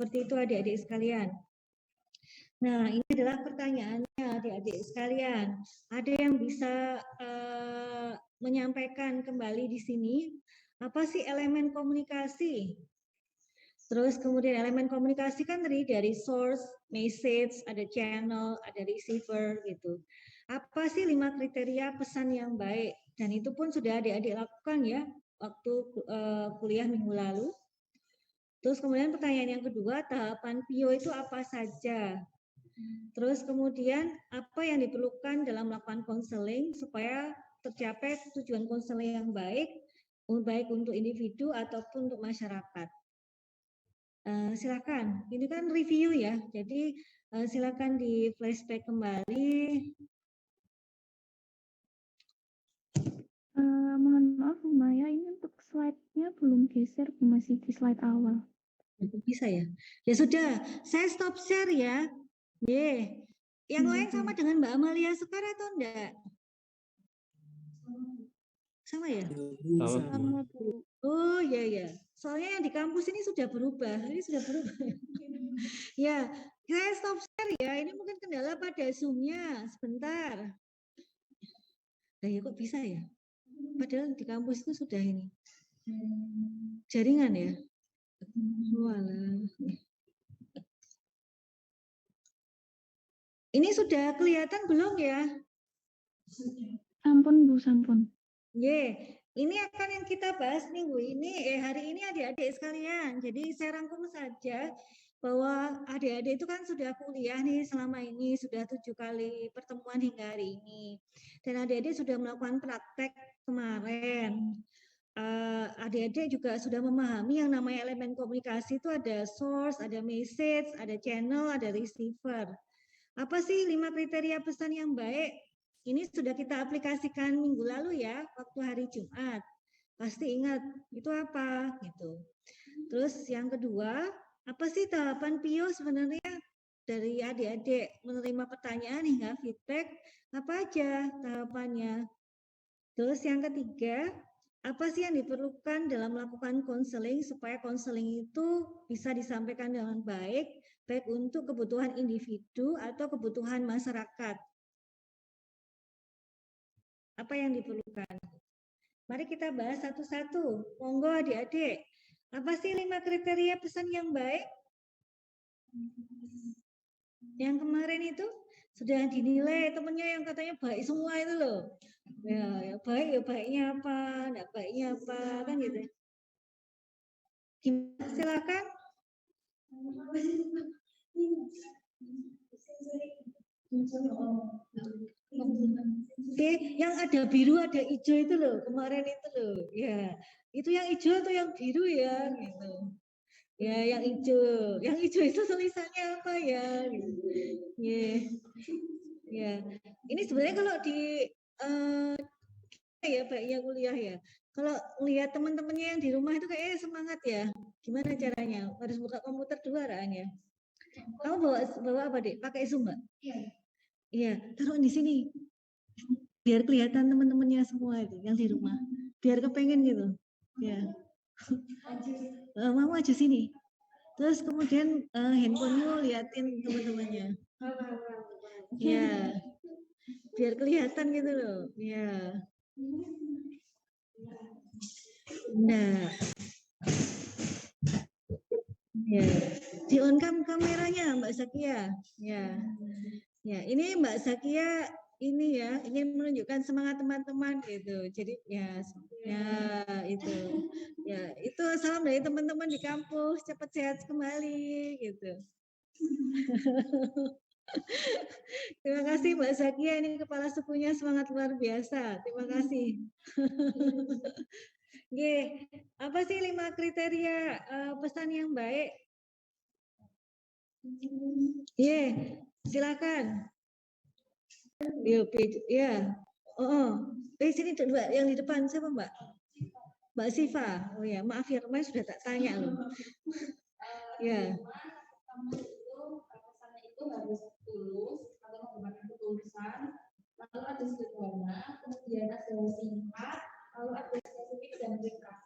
Seperti itu adik-adik sekalian. Nah, ini adalah pertanyaannya adik-adik sekalian. Ada yang bisa menyampaikan kembali di sini, apa sih elemen komunikasi? Terus kemudian elemen komunikasi kan terdiri dari source, message, ada channel, ada receiver gitu. Apa sih 5 kriteria pesan yang baik? Dan itu pun sudah adik-adik lakukan ya waktu kuliah minggu lalu. Terus kemudian pertanyaan yang kedua, tahapan PIO itu apa saja? Terus kemudian apa yang diperlukan dalam melakukan konseling supaya tercapai tujuan konseling yang baik untuk individu ataupun untuk masyarakat. Silakan, ini kan review ya, jadi silakan di flashback kembali. Mohon maaf Bu Maya, ini untuk slide-nya belum geser, masih di slide awal. Bisa ya? Ya sudah, saya stop share ya. Yang lain sama dengan Mbak Amalia Sekar atau enggak? Sama ya? Sama Bu. Oh iya ya. Soalnya yang di kampus ini sudah berubah. Ini sudah berubah. Ya, saya stop share ya. Ini mungkin kendala pada Zoom-nya. Sebentar. Nah ya kok bisa ya? Padahal di kampus itu sudah ini. Jaringan ya? Walah. Ini sudah kelihatan belum ya? Sampun Bu, sampun. Ini akan yang kita bahas minggu ini, hari ini adik-adik sekalian. Jadi saya rangkum saja bahwa adik-adik itu kan sudah kuliah nih selama ini, sudah 7 kali pertemuan hingga hari ini. Dan adik-adik sudah melakukan praktek kemarin. Adik-adik juga sudah memahami yang namanya elemen komunikasi itu ada source, ada message, ada channel, ada receiver. Apa sih 5 kriteria pesan yang baik? Ini sudah kita aplikasikan minggu lalu ya, waktu hari Jumat. Pasti ingat, itu apa? Gitu. Terus yang kedua, apa sih tahapan PIO sebenarnya dari adik-adik menerima pertanyaan hingga feedback, apa aja tahapannya? Terus yang ketiga, apa sih yang diperlukan dalam melakukan konseling supaya konseling itu bisa disampaikan dengan baik, baik untuk kebutuhan individu atau kebutuhan masyarakat. Apa yang diperlukan? Mari kita bahas satu-satu. Monggo adik-adik. Apa sih 5 kriteria pesan yang baik? Yang kemarin itu sudah dinilai temennya yang katanya baik semua itu loh. Ya baik ya baiknya apa, enggak baiknya apa, kan gitu. Gimana? Silakan. Oke, yang ada biru ada hijau itu loh, kemarin itu loh. Ya, itu yang hijau atau yang biru ya gitu. Ya, yang hijau. Yang hijau itu tulisannya apa ya? Gitu. Ya. Ini sebenarnya kalau di ya baiknya kuliah ya. Kalau lihat teman-temannya yang di rumah itu kayak semangat ya. Gimana caranya? Harus buka komputer dulu arahannya. Kamu bawa apa, Dek? Pakai Zoom, Mbak? Iya, taruh di sini. Biar kelihatan teman-temannya semua itu yang di rumah. Biar kepengen gitu. Ya. Mau aja sini. Terus kemudian handphonemu liatin teman-temannya. Ya. Biar kelihatan gitu loh. Ya. Nah. Ya. Di on cam kameranya Mbak Zakia. Ya. Ya, ini Mbak Zakia ini ya ingin menunjukkan semangat teman-teman gitu. Jadi ya itu. Ya, itu salam dari teman-teman di kampus, cepat sehat kembali gitu. Terima kasih Mbak Zakia, ini kepala sukunya semangat luar biasa. Terima kasih. Apa sih 5 kriteria pesan yang baik? Silakan. Ya. Sini dua yang di depan siapa Mbak? Mbak Siva. Oh ya, maaf ya kemarin sudah tak tanya loh. Ya. Pesannya itu harus tulus atau menggunakan ketulusan, lalu ada sederhana, kemudian ada singkat, lalu ada spesifik dan ringkas.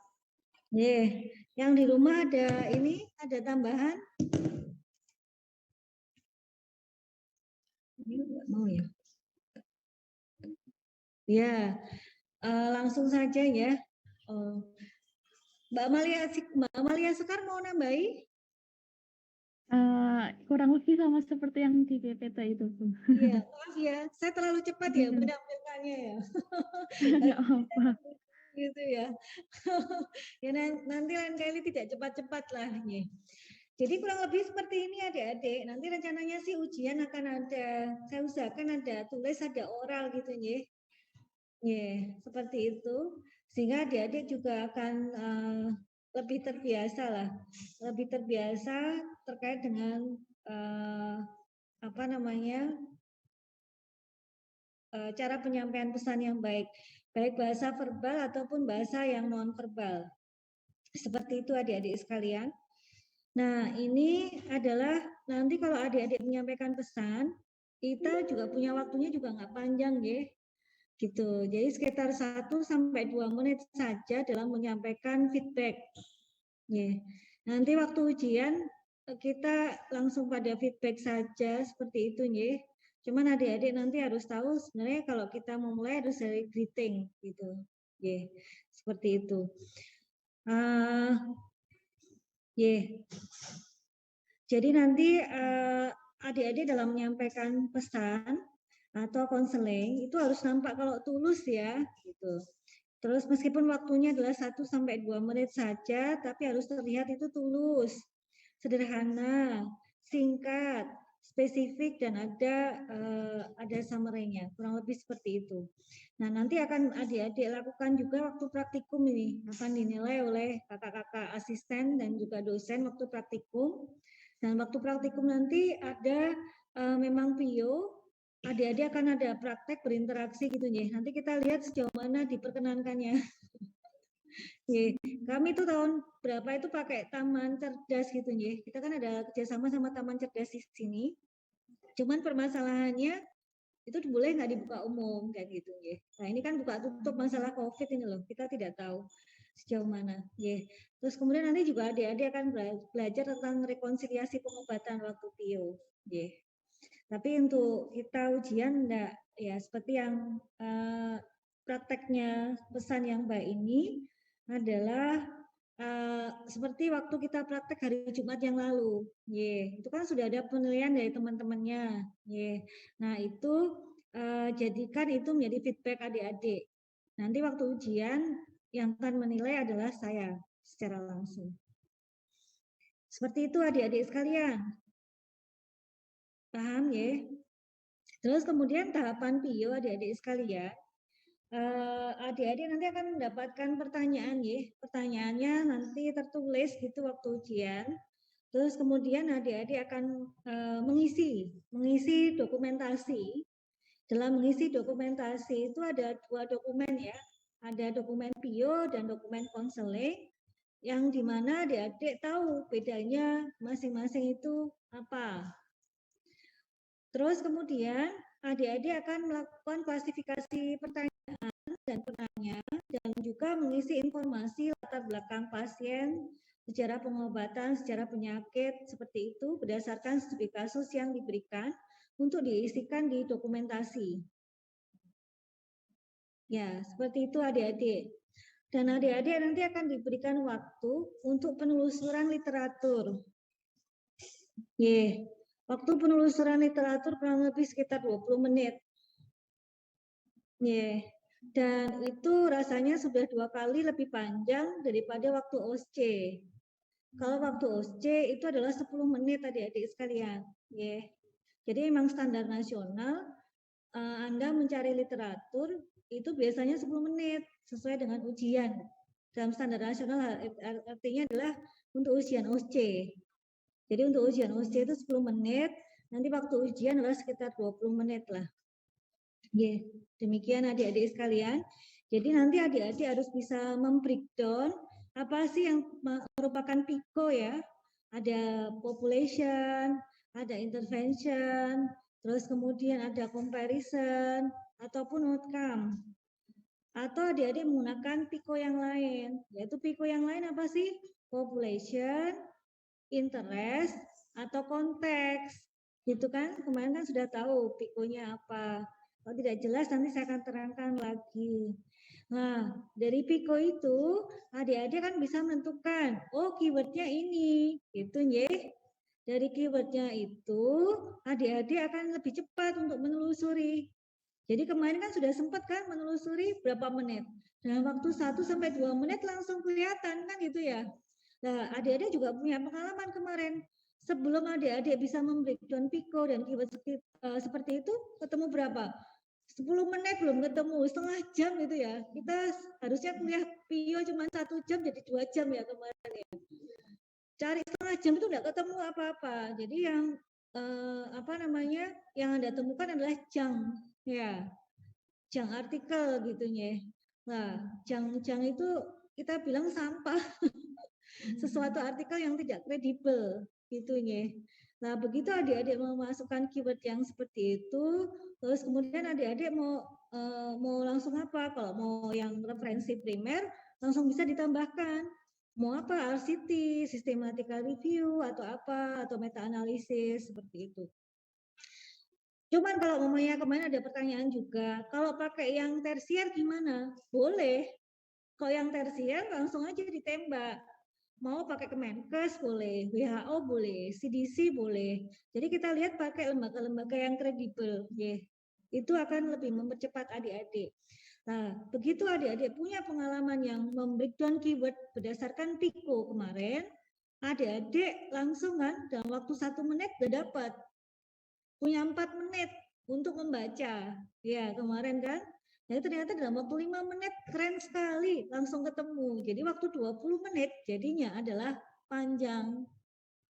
Yang di rumah ada ini, ada tambahan? Nggak mau ya. Ya, langsung saja ya. Mbak Amalia Sekar mau nambahi? Kurang lebih sama seperti yang di PPT itu, Bu. Iya, maaf ya, saya terlalu cepat ya Iya. menampilkannya ya. Nggak apa. Gitu ya. Ya nanti lain kali tidak cepat-cepat lah nih. Jadi kurang lebih seperti ini adik-adik. Nanti rencananya sih ujian akan ada, saya usahakan ada tulis, ada oral gitu ya. Ya, seperti itu. Sehingga adik-adik juga akan lebih terbiasa lah. Lebih terbiasa terkait dengan apa namanya, cara penyampaian pesan yang baik. Baik bahasa verbal ataupun bahasa yang non verbal. Seperti itu adik-adik sekalian. Nah, ini adalah nanti kalau adik-adik menyampaikan pesan, kita juga punya waktunya juga nggak panjang ya. Gitu. Jadi sekitar 1 sampai 2 menit saja dalam menyampaikan feedback. Ya. Nanti waktu ujian kita langsung pada feedback saja seperti itu ya. Cuman adik-adik nanti harus tahu sebenarnya kalau kita mau mulai harus dari greeting gitu. Ya. Seperti itu. Jadi nanti adik-adik dalam menyampaikan pesan atau konseling itu harus nampak kalau tulus ya, gitu. Terus meskipun waktunya adalah 1 sampai 2 menit saja, tapi harus terlihat itu tulus, sederhana, singkat, spesifik dan ada summary-nya, kurang lebih seperti itu. Nah, nanti akan adik-adik lakukan juga waktu praktikum ini, akan dinilai oleh kakak-kakak asisten dan juga dosen waktu praktikum. Dan waktu praktikum nanti ada memang PIO, adik-adik akan ada praktek berinteraksi gitu nih. Nanti kita lihat sejauh mana diperkenankannya. Kami itu tahun berapa itu pakai taman cerdas gitu nih. Kita kan ada kerjasama sama taman cerdas di sini. Cuman permasalahannya itu boleh nggak dibuka umum kayak gitu ya. Nah ini kan buka tutup masalah COVID ini loh, kita tidak tahu sejauh mana. Ya. Terus kemudian nanti juga adik-adik akan belajar tentang rekonsiliasi pengobatan waktu PIO. Ya. Tapi untuk kita ujian enggak ya seperti yang prakteknya pesan yang baik ini adalah seperti waktu kita praktek hari Jumat yang lalu, itu kan sudah ada penilaian dari teman-temannya, nah itu jadikan itu menjadi feedback adik-adik. Nanti waktu ujian yang akan menilai adalah saya secara langsung. Seperti itu adik-adik sekalian, paham ya? Terus kemudian tahapan PIO adik-adik sekalian, adik-adik nanti akan mendapatkan pertanyaan ya. Pertanyaannya nanti tertulis gitu waktu ujian. Terus kemudian adik-adik akan mengisi dokumentasi. Dalam mengisi dokumentasi itu ada 2 dokumen ya. Ada dokumen PIO dan dokumen konseling yang dimana adik-adik tahu bedanya masing-masing itu apa. Terus kemudian adik-adik akan melakukan klasifikasi pertanyaan dan penanya dan juga mengisi informasi latar belakang pasien, sejarah pengobatan, sejarah penyakit seperti itu berdasarkan studi kasus yang diberikan untuk diisikan di dokumentasi. Ya, seperti itu adik-adik. Dan adik-adik nanti akan diberikan waktu untuk penelusuran literatur. Waktu penelusuran literatur kurang lebih sekitar 20 menit. Dan itu rasanya sudah 2 kali lebih panjang daripada waktu OSC. Kalau waktu OSC itu adalah 10 menit adik-adik sekalian. Jadi memang standar nasional Anda mencari literatur itu biasanya 10 menit sesuai dengan ujian. Dalam standar nasional artinya adalah untuk ujian OSC. Jadi untuk ujian OSC itu 10 menit, nanti waktu ujian adalah sekitar 20 menit lah. Demikian adik-adik sekalian. Jadi nanti adik-adik harus bisa membreakdown apa sih yang merupakan PICO ya. Ada population, ada intervention, terus kemudian ada comparison, ataupun outcome. Atau adik-adik menggunakan PICO yang lain. Yaitu PICO yang lain apa sih? Population, interest, atau konteks. Gitu kan? Kemarin kan sudah tahu pikonya apa. Kalau tidak jelas nanti saya akan terangkan lagi. Nah, dari piko itu adik-adik kan bisa menentukan, oh keywordnya ini, gitu ya. Dari keywordnya itu adik-adik akan lebih cepat untuk menelusuri. Jadi kemarin kan sudah sempat kan menelusuri berapa menit. Dalam waktu 1 sampai 2 menit langsung kelihatan kan gitu ya. Nah, adik-adik juga punya pengalaman kemarin. Sebelum adik-adik bisa membreakdown Pico dan keyword seperti itu, ketemu berapa? 10 menit belum ketemu, setengah jam gitu ya. Kita harusnya kuliah Pio cuma 1 jam jadi 2 jam ya kemarin ya. Cari setengah jam itu enggak ketemu apa-apa. Jadi yang yang Anda temukan adalah jang, ya. Jang artikel gitu ya. Nah, jang itu kita bilang sampah. Sesuatu artikel yang tidak kredibel gitu ya. Nah, begitu adik-adik memasukkan keyword yang seperti itu, terus kemudian adik-adik mau langsung apa? Kalau mau yang referensi primer, langsung bisa ditambahkan. Mau apa? RCT, systematical review, atau apa, atau meta analisis, seperti itu. Cuman kalau umumnya kemarin ada pertanyaan juga, kalau pakai yang tersier gimana? Boleh. Kalau yang tersier langsung aja ditembak. Mau pakai Kemenkes boleh, WHO boleh, CDC boleh. Jadi kita lihat pakai lembaga-lembaga yang kredibel, ya. Itu akan lebih mempercepat adik-adik. Nah, begitu adik-adik punya pengalaman yang membreakdown keyword berdasarkan Pico kemarin, adik-adik langsung kan dalam waktu 1 menit udah dapat. Punya 4 menit untuk membaca. Ya, kemarin kan. Jadi ternyata dalam waktu 5 menit keren sekali langsung ketemu. Jadi waktu 20 menit jadinya adalah panjang.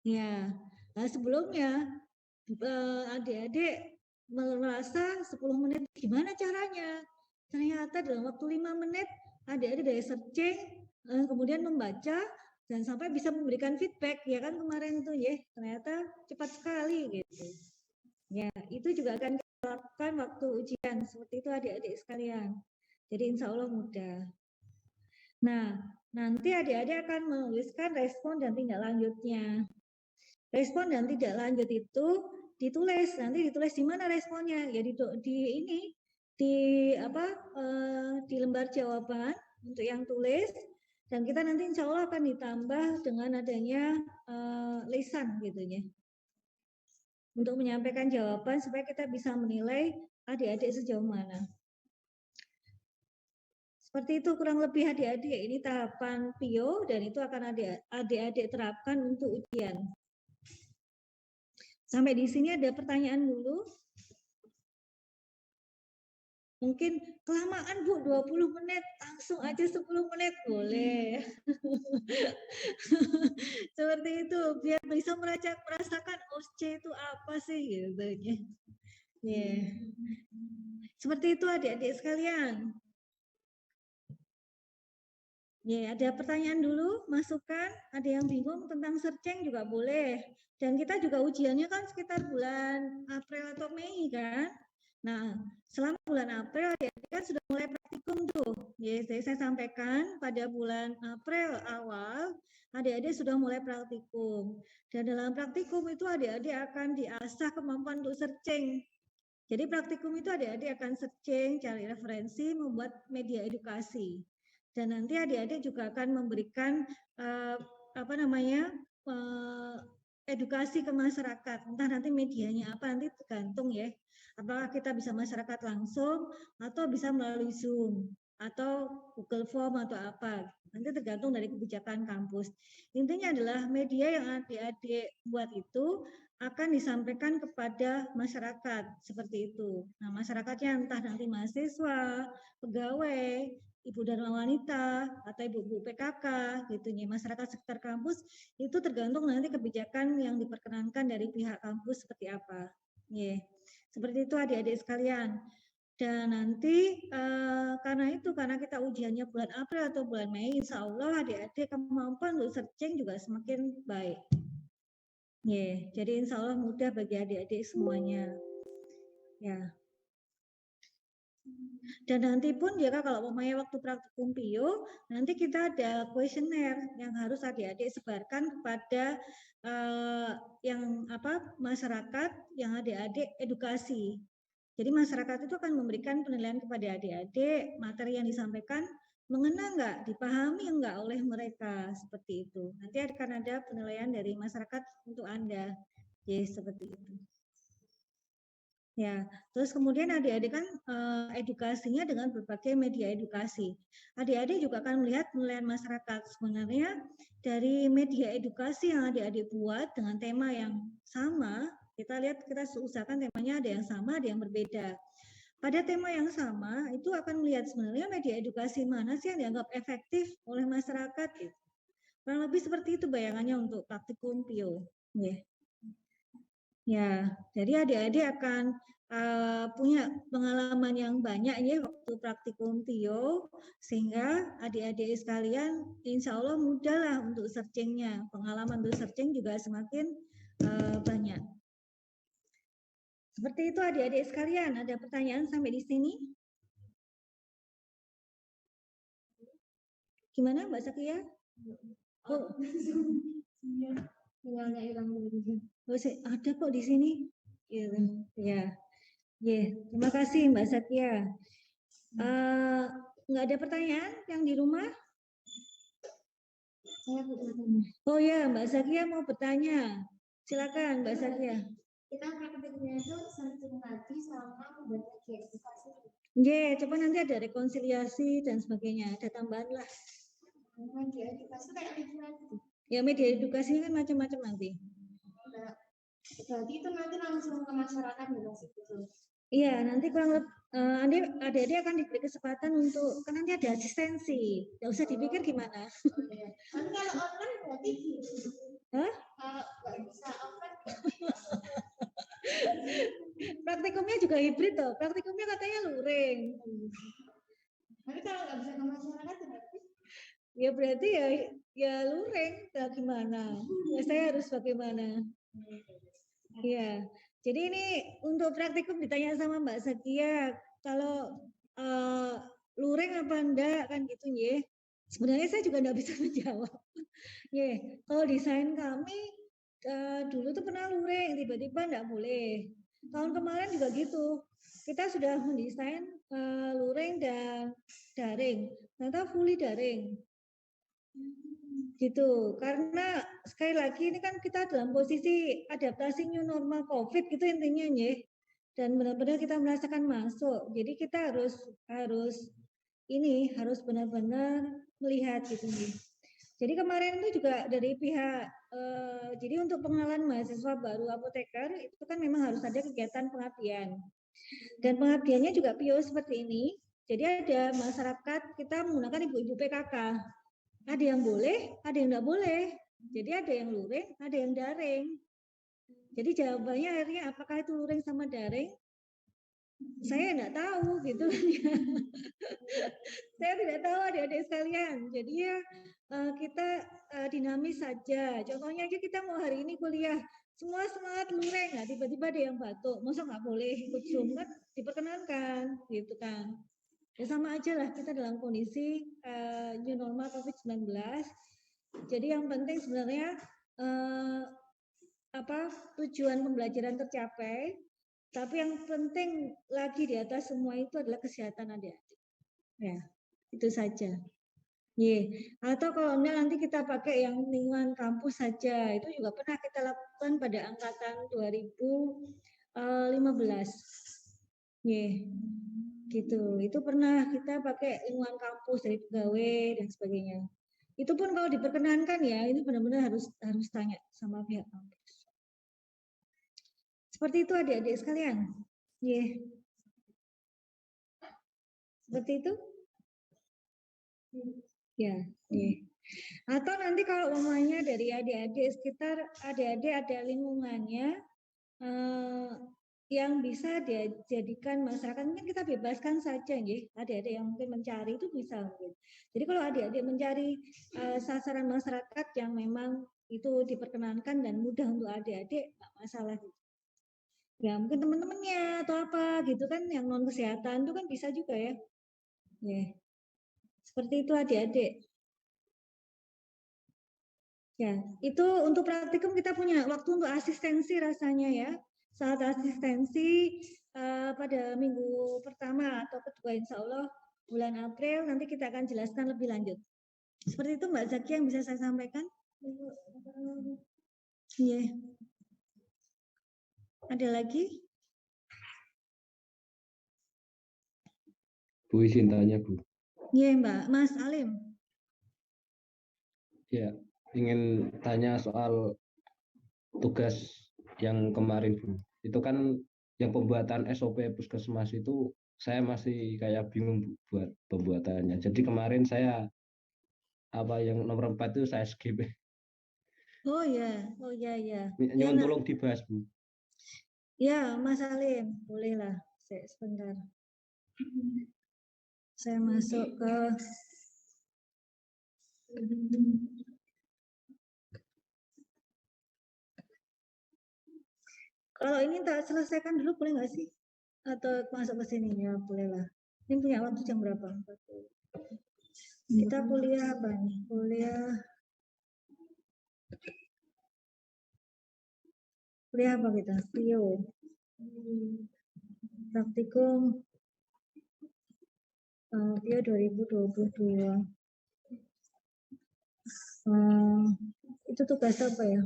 Ya. Nah, sebelumnya adik-adik merasa 10 menit gimana caranya? Ternyata dalam waktu 5 menit adik-adik dari searching kemudian membaca dan sampai bisa memberikan feedback ya kan kemarin itu ya. Ternyata cepat sekali gitu. Ya, itu juga akan kita lakukan waktu ujian. Seperti itu adik-adik sekalian. Jadi insya Allah mudah. Nah, nanti adik-adik akan menuliskan respon dan tindak lanjutnya. Respon dan tindak lanjut itu ditulis. Nanti ditulis di mana responnya? Ya di ini di lembar jawaban untuk yang tulis. Dan kita nanti insya Allah akan ditambah dengan adanya lisan gitu ya. Untuk menyampaikan jawaban supaya kita bisa menilai adik-adik sejauh mana. Seperti itu kurang lebih adik-adik, ini tahapan PIO dan itu akan adik-adik terapkan untuk ujian. Sampai di sini ada pertanyaan dulu. Mungkin kelamaan Bu, 20 menit, langsung aja 10 menit boleh. Seperti itu, biar bisa merasakan OSCE itu apa sih gitu ya. Yeah. Seperti itu adik-adik sekalian. Ya, ada pertanyaan dulu, masukan, ada yang bingung tentang searching juga boleh. Dan kita juga ujiannya kan sekitar bulan April atau Mei kan. Nah, selama bulan April ya kan sudah mulai praktikum tuh. Ya, saya sampaikan pada bulan April awal adik-adik sudah mulai praktikum. Dan dalam praktikum itu adik-adik akan diasah kemampuan untuk searching. Jadi praktikum itu adik-adik akan searching, cari referensi, membuat media edukasi. Dan nanti adik-adik juga akan memberikan edukasi ke masyarakat. Entah nanti medianya apa, nanti tergantung ya. Apakah kita bisa masyarakat langsung atau bisa melalui Zoom atau Google Form atau apa. Nanti tergantung dari kebijakan kampus. Intinya adalah media yang adik-adik buat itu akan disampaikan kepada masyarakat seperti itu. Nah, masyarakatnya entah nanti mahasiswa, pegawai, ibu dan wanita atau ibu-ibu PKK gitu ya, masyarakat sekitar kampus itu tergantung nanti kebijakan yang diperkenankan dari pihak kampus seperti apa. Ya. Seperti itu adik-adik sekalian. Dan nanti karena kita ujiannya bulan April atau bulan Mei, insya Allah adik-adik kemampuan untuk searching juga semakin baik. Ya, jadi insya Allah mudah bagi adik-adik semuanya. Ya. Dan nanti pun jika kalau umpamanya waktu praktikum PIO, nanti kita ada kuesioner yang harus adik-adik sebarkan kepada yang masyarakat yang adik-adik edukasi. Jadi masyarakat itu akan memberikan penilaian kepada adik-adik, materi yang disampaikan mengena enggak, dipahami enggak oleh mereka, seperti itu. Nanti akan ada penilaian dari masyarakat untuk Anda. Ya, seperti itu. Ya, terus kemudian adik-adik kan edukasinya dengan berbagai media edukasi. Adik-adik juga akan melihat penilaian masyarakat. Sebenarnya dari media edukasi yang adik-adik buat dengan tema yang sama, kita lihat, kita usahakan temanya ada yang sama, ada yang berbeda. Pada tema yang sama, itu akan melihat sebenarnya media edukasi mana sih yang dianggap efektif oleh masyarakat. Gitu. Kurang lebih seperti itu bayangannya untuk praktikum PIO. Yeah. Ya, jadi adik-adik akan punya pengalaman yang banyak ya waktu praktikum PIO, sehingga adik-adik sekalian insya Allah mudah lah untuk searchingnya. Pengalaman untuk searching juga semakin banyak. Seperti itu adik-adik sekalian, ada pertanyaan sampai di sini? Gimana Mbak Sakia? Oh. Sinyalnya hilang dulu. Oh, ada kok di sini. Ya. Terima kasih Mbak Satya. Nggak ada pertanyaan yang di rumah? Oh ya, Mbak Satya mau bertanya. Silakan Mbak Satya. Kita praktiknya itu searching lagi sama membaca edukasi. Coba nanti ada rekonsiliasi dan sebagainya, ada tambahan lah. Media edukasi kayak gitu. Ya, media edukasi kan macam-macam nanti. Berarti itu nanti langsung ke masyarakat gitu. Iya, nanti kurang lebih adik-adik akan diberi kesempatan untuk, kan nanti ada asistensi, nggak usah dipikir gimana. Kan kalau online berarti gitu. Hah? Kalau nggak bisa online. Praktikumnya juga hibrid toh, praktikumnya katanya luring. Tapi kalau nggak bisa ke masyarakat berarti? Ya berarti ya luring, gimana? Ya saya harus bagaimana? Iya. Jadi ini untuk praktikum ditanya sama Mbak Sakia, kalau luring apa enggak kan gitu ya. Sebenarnya saya juga enggak bisa menjawab. Kalau desain kami dulu tuh pernah luring, tiba-tiba enggak boleh. Tahun kemarin juga gitu. Kita sudah mendesain luring dan daring. Ternyata fully daring. Gitu, karena sekali lagi ini kan kita dalam posisi adaptasi new normal COVID gitu intinya ya, dan benar-benar kita merasakan masuk, jadi kita harus benar-benar melihat gitu nih. Jadi kemarin itu juga dari pihak, jadi untuk pengenalan mahasiswa baru apoteker itu kan memang harus ada kegiatan pengabdian, dan pengabdiannya juga PIO seperti ini. Jadi ada masyarakat kita menggunakan ibu-ibu PKK. Ada yang boleh, ada yang enggak boleh. Jadi ada yang luring, ada yang daring. Jadi jawabannya akhirnya apakah itu luring sama daring? Saya enggak tahu gitu. Saya tidak tahu adik-adik sekalian. Jadi ya kita dinamis saja. Contohnya aja kita mau hari ini kuliah, semua semangat luring, nah tiba-tiba ada yang batuk, masa nggak boleh ikut Zoom kan diperkenankan, gitu kan. Ya sama aja lah kita dalam kondisi new normal COVID-19. Jadi yang penting sebenarnya tujuan pembelajaran tercapai, tapi yang penting lagi di atas semua itu adalah kesehatan adik-adik. Ya, itu saja. Atau kalau enggak nanti kita pakai yang lingkungan kampus saja. Itu juga pernah kita lakukan pada angkatan 2015. Gitu. Itu pernah kita pakai lingkungan kampus dari pegawai dan sebagainya. Itu pun kalau diperkenankan ya, ini benar-benar harus tanya sama pihak kampus. Seperti itu adik-adik sekalian. Seperti itu? Ya. Atau nanti kalau umumnya dari adik-adik sekitar adik-adik ada lingkungannya yang bisa dijadikan masyarakat, mungkin kita bebaskan saja ya, adik-adik yang mungkin mencari itu bisa mungkin. Jadi kalau adik-adik mencari sasaran masyarakat yang memang itu diperkenankan dan mudah untuk adik-adik, nggak masalah. Ya mungkin teman-temannya atau apa gitu kan, yang non kesehatan itu kan bisa juga ya. Ya, seperti itu adik-adik. Ya, itu untuk praktikum kita punya waktu untuk asistensi rasanya ya. Saat asistensi pada minggu pertama atau kedua insya Allah bulan April nanti kita akan jelaskan lebih lanjut. Seperti itu Mbak Zaki yang bisa saya sampaikan. Iya. Ada lagi? Bu izin tanya Bu. Iya Mbak, Mas Alim. Ya, ingin tanya soal tugas yang kemarin Bu. Itu kan yang pembuatan SOP Puskesmas itu saya masih kayak bingung Bu, buat pembuatannya. Jadi kemarin saya apa yang nomor 4 itu saya skip. Oh ya, ya. Nyuwun tolong dibahas Bu. Ya Mas Alim, bolehlah. Sebentar. Saya masuk ke kalau ini tak selesaikan dulu boleh nggak sih? Atau masuk ke sini ya bolehlah. Ini punya waktu jam berapa? Kita kuliah apa nih? Kuliah apa kita? Bio. Praktikum Bio 2022. Itu tugas apa ya?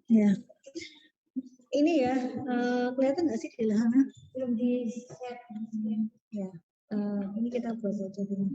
Ya, ini ya kelihatan nggak sih di Lahana? Belum di share. Ya, ini kita buat aja dulu.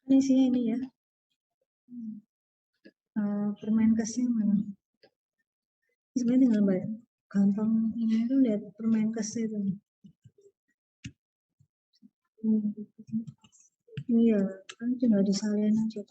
Ini sih ini ya. Permenkesnya mana? Sebenarnya tinggal baca. Gampang ini itu lihat Permenkes itu. Iya, kan tinggal disalin aja.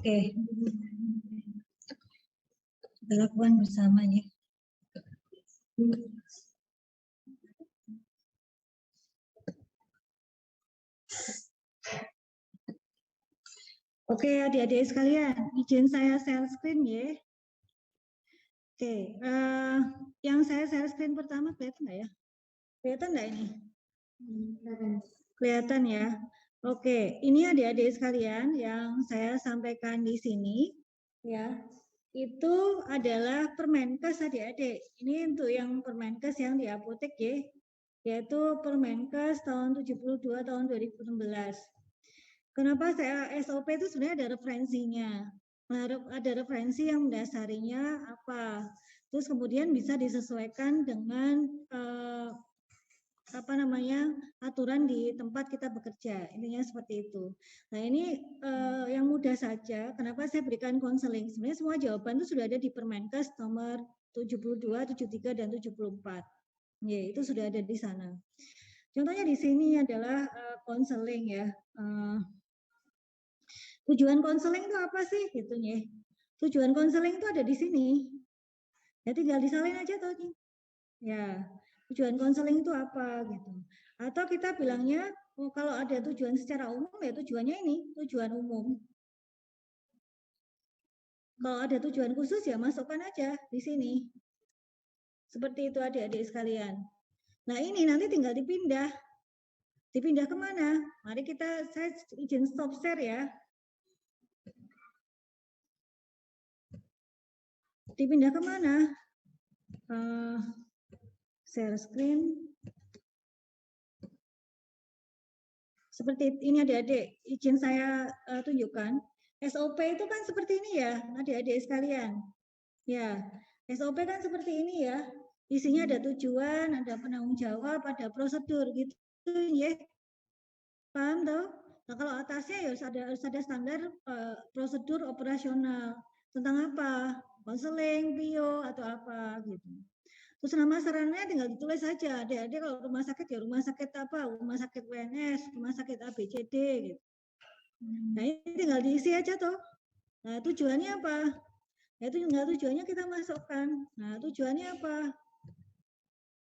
Oke. Kita lakukan bersamanya. Oke, adik-adik sekalian, izin saya share screen ya. Oke, yang saya share screen pertama kelihatan nggak ya? Kelihatan nggak ini? Kelihatan ya. Oke, ini adik-adik sekalian yang saya sampaikan di sini, ya. Itu adalah Permenkes adik-adik. Ini untuk yang Permenkes yang di apotek ya, yaitu Permenkes tahun 72 tahun 2016. Kenapa saya SOP itu sebenarnya ada referensinya. Ada referensi yang mendasarinya apa. Terus kemudian bisa disesuaikan dengan aturan di tempat kita bekerja. Intinya seperti itu. Nah ini yang mudah saja. Kenapa saya berikan konseling? Sebenarnya semua jawaban itu sudah ada di Permenkes nomor 72, 73, dan 74. Ya, itu sudah ada di sana. Contohnya di sini adalah konseling ya. Tujuan konseling itu apa sih? Gitu ya. Tujuan konseling itu ada di sini. Ya tinggal disalin aja tuh. Ya, tujuan konseling itu apa gitu. Atau kita bilangnya kalau ada tujuan secara umum ya tujuannya ini, tujuan umum. Kalau ada tujuan khusus ya masukkan aja di sini. Seperti itu adik-adik sekalian. Nah ini nanti tinggal dipindah. Dipindah kemana? Mari saya izin stop share ya. Dipindah kemana? Share screen. Seperti ini adik-adik, izin saya tunjukkan. SOP itu kan seperti ini ya, adik-adik sekalian. Ya, SOP kan seperti ini ya. Isinya ada tujuan, ada penanggung jawab, ada prosedur gitu ya. Paham toh? Nah, kalau atasnya ya harus ada standar prosedur operasional. Tentang apa? Konseling, PIO atau apa gitu. Terus nama sarannya tinggal ditulis saja. Adik-adik kalau rumah sakit ya rumah sakit apa? Rumah sakit WNS, rumah sakit ABCD gitu. Nah, ini tinggal diisi aja toh. Nah, tujuannya apa? Ya itu enggak tujuannya kita masukkan. Nah, tujuannya apa?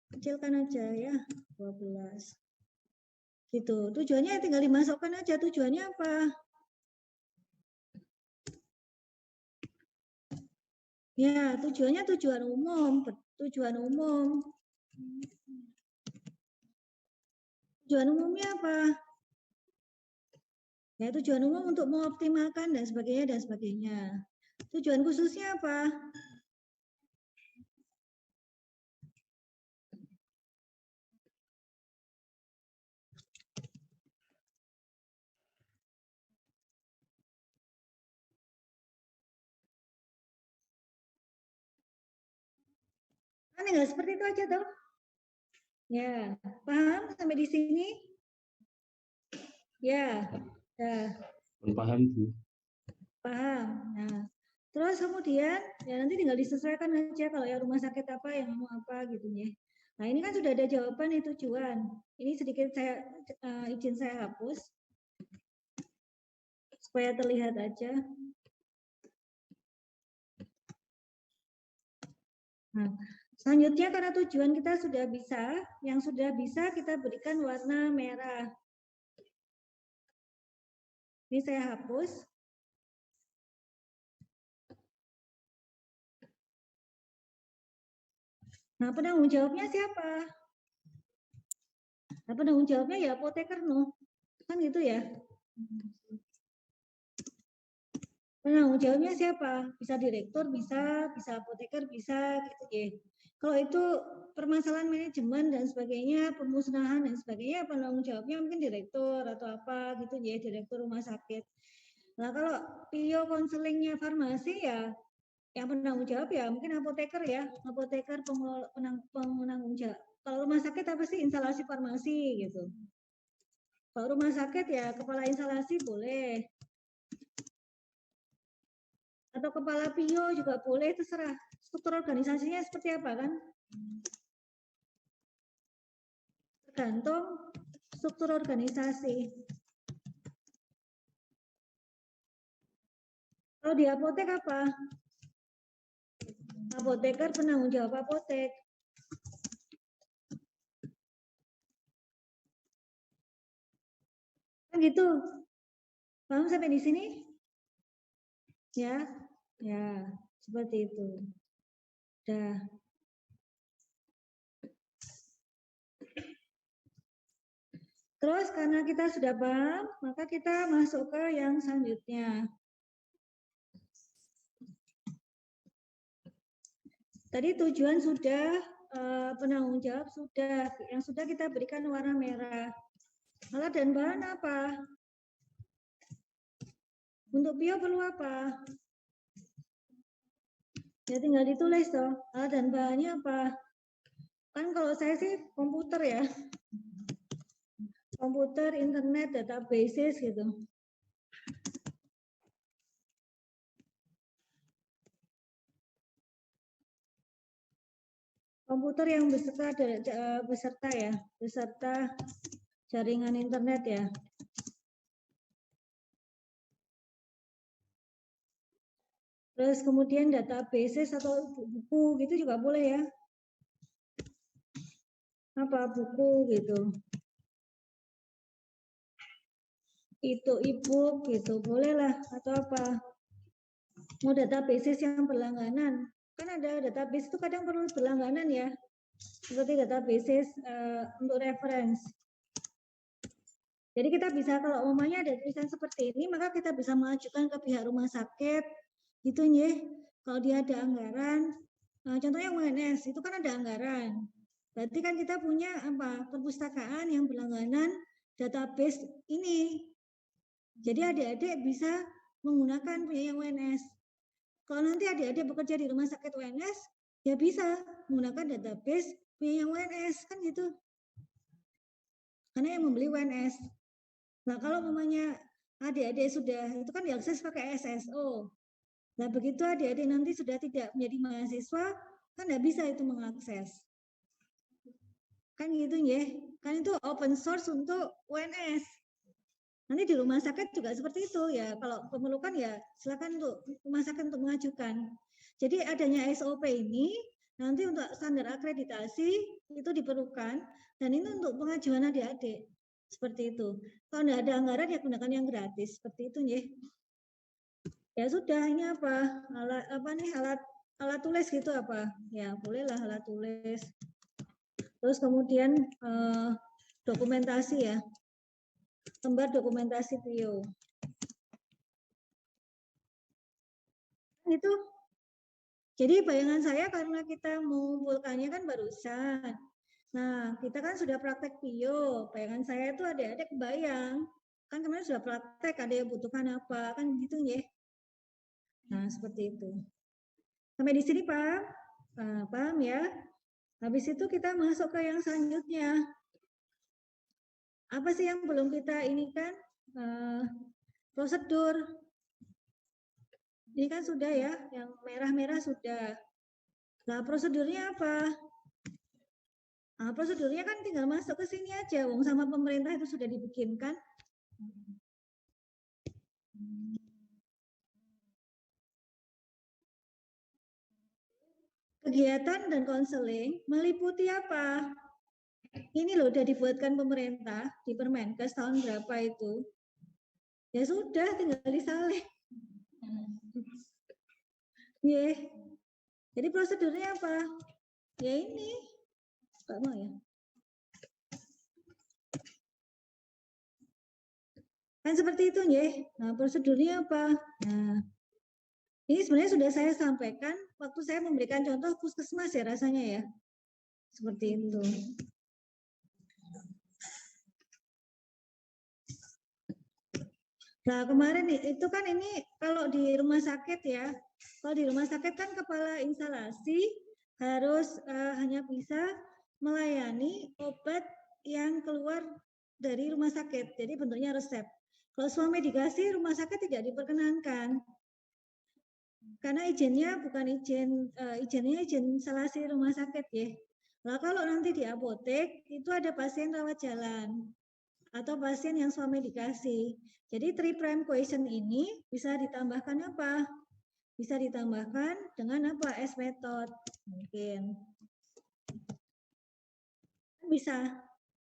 Kecilkan aja ya, 12. Gitu. Tujuannya tinggal dimasukkan aja. Tujuannya apa? Ya, tujuannya tujuan umum. Tujuan umum. Tujuan umumnya apa? Ya, tujuan umum untuk mengoptimalkan dan sebagainya. Tujuan khususnya apa? Kan tinggal seperti itu aja toh. Ya, paham sampai di sini? Ya, ya. Paham Bu. Paham. Nah, terus kemudian ya nanti tinggal disesuaikan aja kalau ya rumah sakit apa yang mau apa gitu ya. Nah, ini kan sudah ada jawaban nih tujuan. Ini sedikit saya izin saya hapus supaya terlihat aja. Nah, selanjutnya karena tujuan kita sudah bisa, yang sudah bisa kita berikan warna merah. Ini saya hapus. Nah, penanggung jawabnya siapa? Nah, penanggung jawabnya ya apoteker no. Kan gitu ya. Penanggung jawabnya siapa? Bisa direktur, bisa apoteker, bisa gitu ya. Kalau itu permasalahan manajemen dan sebagainya, pemusnahan dan sebagainya, penanggung jawabnya mungkin direktur atau apa gitu ya, direktur rumah sakit. Nah, kalau PIO konselingnya farmasi ya, yang penanggung jawab ya mungkin apoteker ya, apoteker penanggung jawab. Kalau rumah sakit apa sih instalasi farmasi gitu. Kalau rumah sakit ya kepala instalasi boleh. Atau kepala PIO juga boleh, terserah. Struktur organisasinya seperti apa kan? Tergantung struktur organisasi. Kalau di apotek apa? Apoteker penanggung jawab apotek. Kan gitu. Paham sampai di sini? Ya, ya, seperti itu. Dah. Terus karena kita sudah paham, maka kita masuk ke yang selanjutnya. Tadi tujuan sudah, penanggung jawab sudah, yang sudah kita berikan warna merah. Alat dan bahan apa? Untuk PIO perlu apa? Ya tinggal ditulis toh. Alat dan bahannya apa? Kan kalau saya sih komputer ya. Komputer, internet, databases gitu. komputer yang beserta jaringan internet ya. Terus kemudian database atau buku gitu juga boleh ya. Apa buku gitu. Itu e-book gitu, bolehlah atau apa. Mau database yang berlangganan. Kan ada database itu kadang perlu berlangganan ya. Seperti database untuk reference. Jadi kita bisa kalau umumnya ada tulisan seperti ini, maka kita bisa mengajukan ke pihak rumah sakit, gitu ya. Kalau dia ada anggaran, contohnya UNS itu kan ada anggaran. Berarti kan kita punya apa perpustakaan yang berlangganan database ini. Jadi adik-adik bisa menggunakan punya yang UNS. Kalau nanti adik-adik bekerja di rumah sakit UNS, ya bisa menggunakan database punya yang UNS kan gitu. Karena yang membeli UNS. Nah, kalau namanya adik-adik sudah, itu kan diakses pakai SSO. Nah, begitu adik-adik nanti sudah tidak menjadi mahasiswa, kan nggak bisa itu mengakses. Kan gitu ya. Kan itu open source untuk UNS. Nanti di rumah sakit juga seperti itu ya. Kalau memerlukan ya silakan untuk rumah sakit untuk mengajukan. Jadi adanya SOP ini nanti untuk standar akreditasi itu diperlukan dan ini untuk pengajuan adik-adik. Seperti itu. Kalau tidak ada anggaran ya gunakan yang gratis seperti itu ya. Ya sudah, ini apa? Alat tulis gitu apa? Ya, bolehlah alat tulis. Terus kemudian dokumentasi ya. Lembar dokumentasi PIO. Itu. Jadi bayangan saya karena kita mengumpulkannya kan barusan. Nah, kita kan sudah praktek PIO. Bayangan saya itu adik-adik kebayang. Kan kemarin sudah praktek, ada yang butuhkan apa, kan gitu ya. Nah, seperti itu. Sampai di sini, Pak? Paham ya? Habis itu kita masuk ke yang selanjutnya. Apa sih yang belum kita ini kan? Prosedur. Ini kan sudah ya, yang merah-merah sudah. Nah, prosedurnya apa? Nah, prosedurnya kan tinggal masuk ke sini aja, wong sama pemerintah itu sudah dibikinkan. Kegiatan dan konseling meliputi apa? Ini loh udah dibuatkan pemerintah di Permenkes tahun berapa itu. Ya sudah, tinggal disalin. Yeah. Jadi prosedurnya apa? Ya ini. Pak mau ya? Kan seperti itu ya. Nah, prosedurnya apa? Nah, ini sebenarnya sudah saya sampaikan waktu saya memberikan contoh puskesmas ya rasanya ya. Seperti itu. Nah, kemarin itu kan ini kalau di rumah sakit ya. Kalau di rumah sakit kan kepala instalasi harus hanya bisa melayani obat yang keluar dari rumah sakit. Jadi bentuknya resep. Kalau suami dikasih rumah sakit tidak diperkenankan. Karena izinnya bukan izinnya izin instalasi rumah sakit ya. Nah, kalau nanti di apotek itu ada pasien rawat jalan atau pasien yang suami dikasih. Jadi 3' question ini bisa ditambahkan apa? Bisa ditambahkan dengan apa? S method mungkin. Bisa.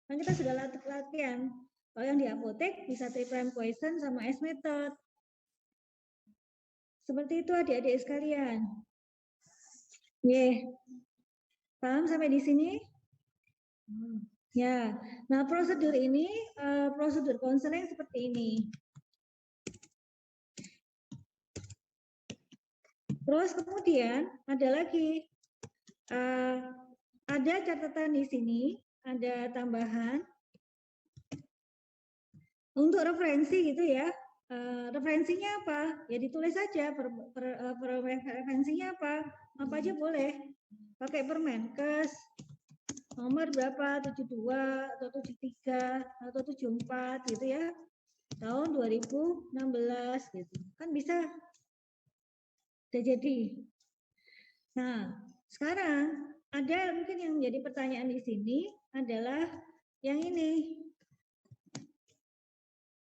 Kan kita sudah latihan. Kalau yang di apotek bisa 3' question sama S method. Seperti itu adik-adik sekalian. Paham sampai di sini? Ya. Nah, prosedur ini prosedur konseling seperti ini. Terus kemudian ada lagi ada catatan di sini, ada tambahan untuk referensi gitu ya. Referensinya apa? Ya ditulis saja referensinya apa? Apa aja boleh. Pakai Permenkes nomor berapa? 72 atau 73 atau 74 gitu ya. Tahun 2016 gitu. Kan bisa. Udah jadi. Nah, sekarang ada mungkin yang menjadi pertanyaan di sini adalah yang ini.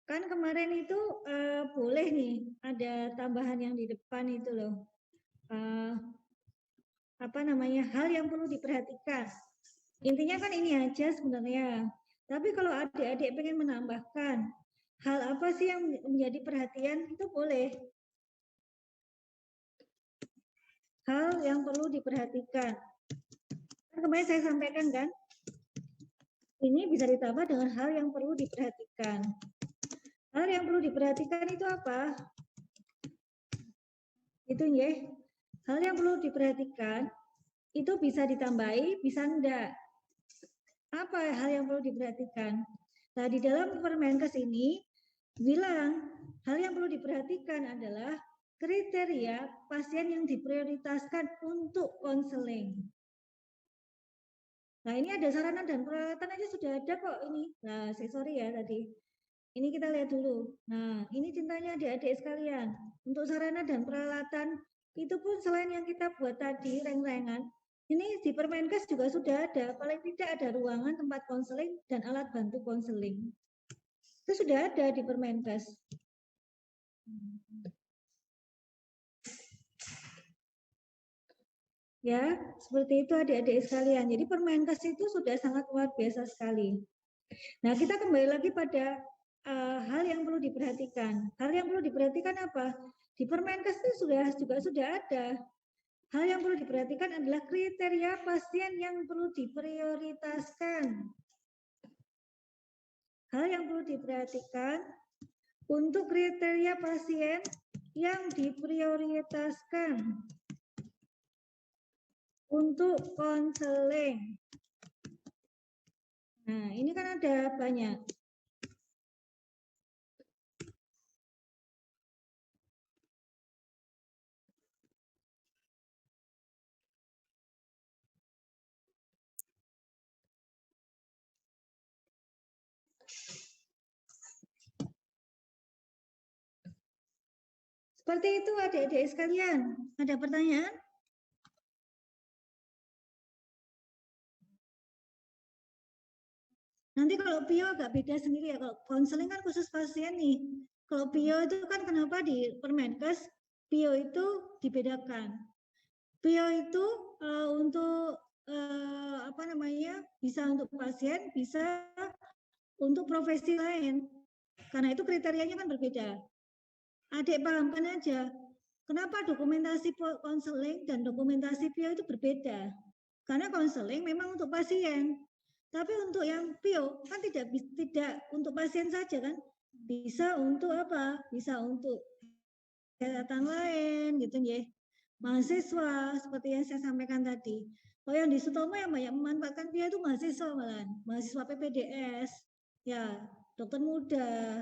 Kan kemarin itu boleh nih ada tambahan yang di depan itu loh. Apa namanya, hal yang perlu diperhatikan. Intinya kan ini aja sebenarnya. Tapi kalau adik-adik pengen menambahkan hal apa sih yang menjadi perhatian, itu boleh. Hal yang perlu diperhatikan. Kan kemarin saya sampaikan kan, ini bisa ditambah dengan hal yang perlu diperhatikan. Hal yang perlu diperhatikan itu apa? Itu ya. Hal yang perlu diperhatikan itu bisa ditambahi, bisa enggak. Apa hal yang perlu diperhatikan? Nah, di dalam Permenkes ini bilang hal yang perlu diperhatikan adalah kriteria pasien yang diprioritaskan untuk konseling. Nah, ini ada sarana dan peralatan aja sudah ada kok ini. Nah, sorry ya tadi. Ini kita lihat dulu. Nah, ini cintanya adik-adik sekalian. Untuk sarana dan peralatan, itu pun selain yang kita buat tadi, reng-rengan, ini di Permenkes juga sudah ada. Paling tidak ada ruangan tempat konseling dan alat bantu konseling. Itu sudah ada di Permenkes. Ya, seperti itu adik-adik sekalian. Jadi Permenkes itu sudah sangat luar biasa sekali. Nah, kita kembali lagi pada hal yang perlu diperhatikan. Hal yang perlu diperhatikan apa? Di Permenkes itu juga sudah ada. Hal yang perlu diperhatikan adalah kriteria pasien yang perlu diprioritaskan. Hal yang perlu diperhatikan untuk kriteria pasien yang diprioritaskan untuk konseling. Nah, ini kan ada banyak. Seperti itu adik-adik sekalian. Ada pertanyaan? Nanti kalau PIO agak beda sendiri ya. Kalau konseling kan khusus pasien nih. Kalau PIO itu kan kenapa di Permenkes PIO itu dibedakan. PIO itu untuk apa namanya, bisa untuk pasien, bisa untuk profesi lain. Karena itu kriterianya kan berbeda. Adik pahamkan aja, kenapa dokumentasi konseling dan dokumentasi PIO itu berbeda. Karena konseling memang untuk pasien, tapi untuk yang PIO kan tidak untuk pasien saja kan, bisa untuk apa? Bisa untuk kegiatan lain gitu ya. Mahasiswa seperti yang saya sampaikan tadi. Kalau yang di Sutomo yang banyak memanfaatkan PIO itu mahasiswa malahan, mahasiswa PPDS, ya dokter muda,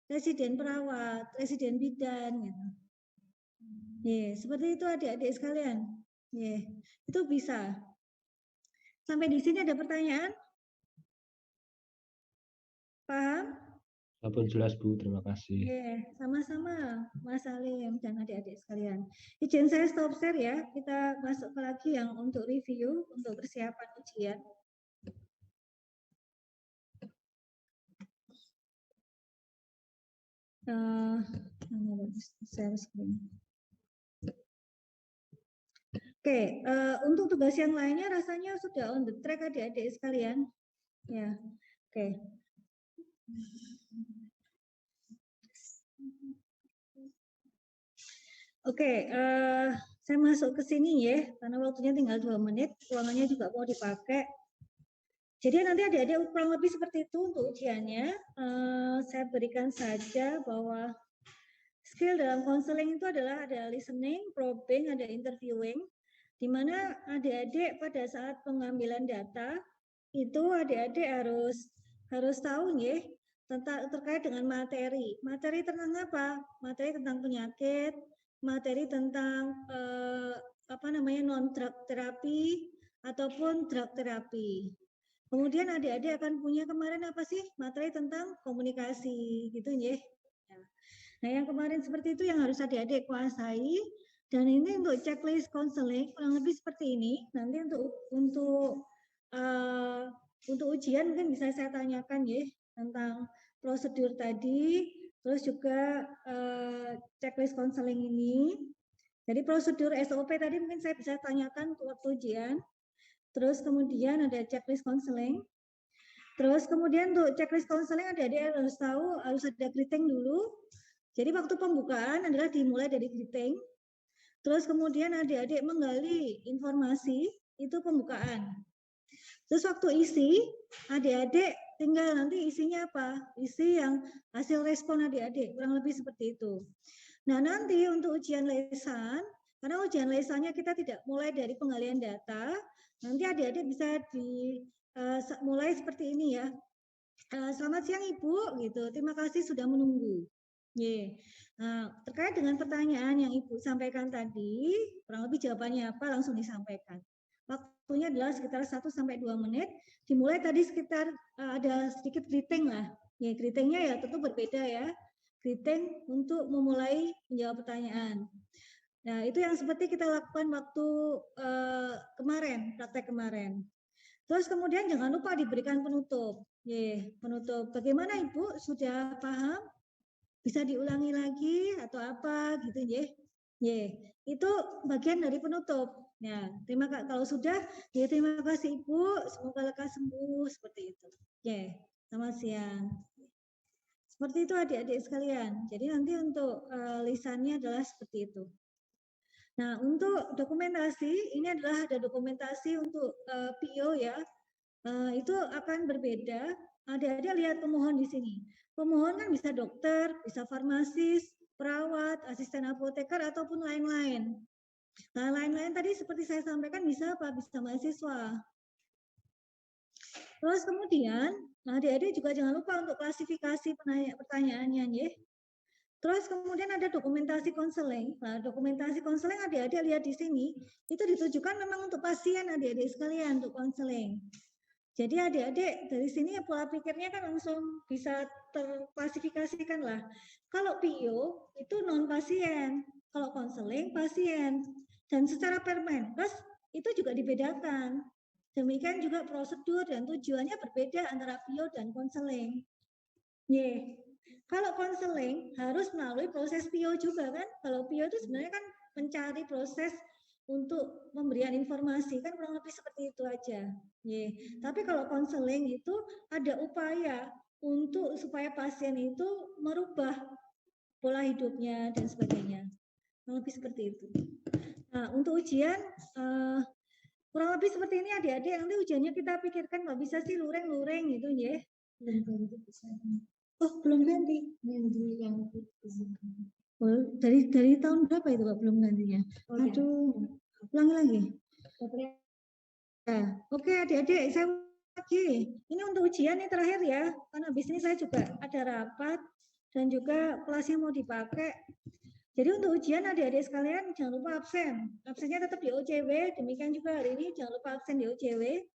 residen perawat, residen bidan gitu. Seperti itu adik-adik sekalian. Itu bisa. Sampai di sini ada pertanyaan? Paham? Apapun jelas Bu, terima kasih. Sama-sama Mas Salim dan adik-adik sekalian. Izin saya stop share ya. Kita masuk ke lagi yang untuk review, untuk persiapan ujian. Share screen. Oke, untuk tugas yang lainnya rasanya sudah on the track adik-adik sekalian. Ya, oke. Oke, saya masuk ke sini ya, karena waktunya tinggal 2 menit, ruangannya juga mau dipakai. Jadi nanti adik-adik kurang lebih seperti itu untuk ujiannya. Saya berikan saja bahwa skill dalam konseling itu adalah ada listening, probing, ada interviewing, di mana adik-adik pada saat pengambilan data itu adik-adik harus tahu ya terkait dengan materi. Materi tentang apa? Materi tentang penyakit, materi tentang apa namanya non-drug terapi ataupun drug terapi. Kemudian adik-adik akan punya kemarin apa sih? Materi tentang komunikasi gitu ya. Nah, yang kemarin seperti itu yang harus adik-adik kuasai Dan ini untuk checklist konseling kurang lebih seperti ini. Nanti untuk ujian mungkin bisa saya tanyakan ya tentang prosedur tadi, terus juga checklist konseling ini. Jadi prosedur SOP tadi mungkin saya bisa tanyakan waktu ujian. Terus kemudian ada checklist konseling. Terus kemudian untuk checklist konseling adik-adik harus tahu harus ada greeting dulu. Jadi waktu pembukaan adalah dimulai dari greeting. Terus kemudian adik-adik menggali informasi, itu pembukaan. Terus waktu isi, adik-adik tinggal nanti isinya apa? Isi yang hasil respon adik-adik, kurang lebih seperti itu. Nah nanti untuk ujian lesan, karena ujian lesannya kita tidak mulai dari penggalian data, nanti adik-adik bisa mulai seperti ini ya. Selamat siang Ibu, gitu. Terima kasih sudah menunggu. Nah, terkait dengan pertanyaan yang Ibu sampaikan tadi, kurang lebih jawabannya apa langsung disampaikan. Waktunya adalah sekitar 1-2 menit. Dimulai tadi sekitar ada sedikit greeting lah. Greetingnya ya tentu berbeda ya. Greeting untuk memulai menjawab pertanyaan. Nah, itu yang seperti kita lakukan waktu kemarin, praktek kemarin. Terus kemudian jangan lupa diberikan penutup. Penutup. Bagaimana Ibu? Sudah paham? Bisa diulangi lagi atau apa gitu ya. Itu bagian dari penutup. Ya, kalau sudah, terima kasih Ibu, semoga lekas sembuh seperti itu. Selamat siang. Seperti itu adik-adik sekalian. Jadi nanti untuk lisannya adalah seperti itu. Nah, untuk dokumentasi ini adalah ada dokumentasi untuk PIO ya. Itu akan berbeda. Adik-adik lihat pemohon di sini. Pemohon kan bisa dokter, bisa farmasis, perawat, asisten apoteker, ataupun lain-lain. Nah, lain-lain tadi seperti saya sampaikan bisa apa? Bisa mahasiswa. Terus kemudian, adik-adik juga jangan lupa untuk klasifikasi pertanyaannya ya. Terus kemudian ada dokumentasi konseling. Nah, dokumentasi konseling adik-adik lihat di sini, itu ditujukan memang untuk pasien adik-adik sekalian, untuk konseling. Jadi adik-adik dari sini pola pikirnya kan langsung bisa terklasifikasikan lah. Kalau PIO itu non pasien, kalau konseling pasien, dan secara permenkes itu juga dibedakan. Demikian juga prosedur dan tujuannya berbeda antara PIO dan konseling. Kalau konseling harus melalui proses PIO juga kan. Kalau PIO itu sebenarnya kan mencari proses untuk pemberian informasi kan kurang lebih seperti itu aja. Tapi kalau konseling itu ada upaya untuk supaya pasien itu merubah pola hidupnya dan sebagainya. Kurang lebih seperti itu. Nah, untuk ujian kurang lebih seperti ini adik-adik. Nanti ujiannya kita pikirkan nggak bisa sih lureng-lureng gitu ya. Oh, belum ganti. Oh, dari tahun berapa itu Pak belum gantinya? Aduh, ulangi lagi. Nah, oke adik-adik, saya lagi. Ini untuk ujian nih terakhir ya, karena habis ini saya juga ada rapat dan juga kelasnya mau dipakai. Jadi untuk ujian adik-adik sekalian jangan lupa absen. Absennya tetap di OCW, demikian juga hari ini jangan lupa absen di OCW.